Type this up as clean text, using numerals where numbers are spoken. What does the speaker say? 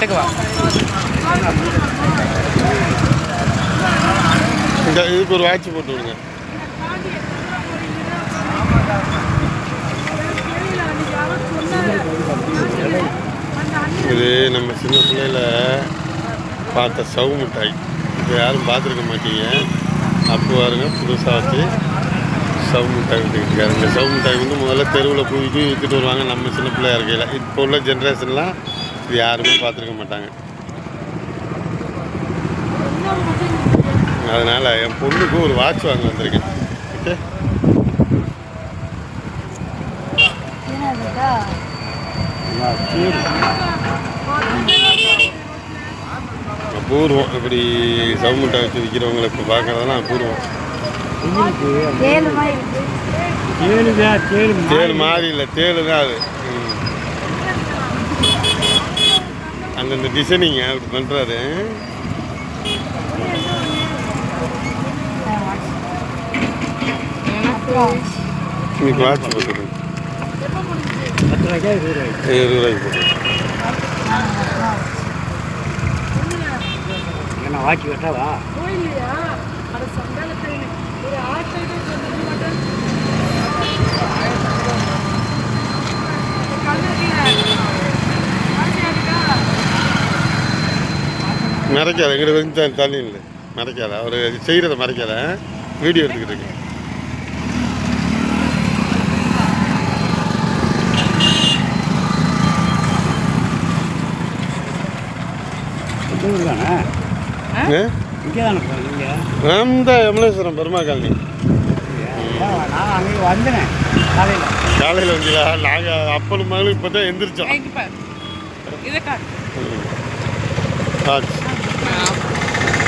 கிட்டக்கு வா. இதுக்கு ஒரு வாட்ச் போட்டு விடுங்க. இது நம்ம சின்ன பிள்ளையில பார்த்த சவு மிட்டாய். இப்போ யாரும் பார்த்துருக்க மாட்டீங்க. அப்போ பாருங்க புதுசாக வச்சு சவு மிட்டாய் விற்றுக்கிட்டு இருக்காரு. இந்த சவு மிட்டாய் வந்து முதல்ல தெருவில் போய் விற்றுட்டு வருவாங்க நம்ம சின்ன பிள்ளையா இருக்கையில். இப்போ உள்ள ஜென்ரேஷன்லாம் இது யாருமே பார்த்துருக்க மாட்டாங்க. அதனால் என் பொண்ணுக்கு ஒரு வாட்ச் வாங்க வந்திருக்கேன். ஓகே, அபூர்வம். இப்படி சவு மிட்டாய் வச்சு விற்கிறவங்களை இப்போ பார்க்குறதெல்லாம் அபூர்வம். தேல் மாதிரி இல்லை, தேல் தான் அது. அந்தந்த டிசைனிங்க அப்படி பண்ணுறாரு. இன்னைக்கு வாட்ச் போட்டுருங்க. 20 ரூபாய்க்கு போட்டு வாட்ச் வெட்டாவா? மறைக்காத, எங்கிட்ட வந்து தள்ளி இல்லை, மறைக்காத. அவர் செய்கிறத மறைக்காத, வீடியோ எடுத்துக்கிட்டு இருக்கு. அந்த யமுனேஸ்வரம் பெருமா காலனி. காலையில் வந்தீங்களா? நாங்கள் அப்பலும் மகளும் இப்போ தான் எந்திரிச்சோம்.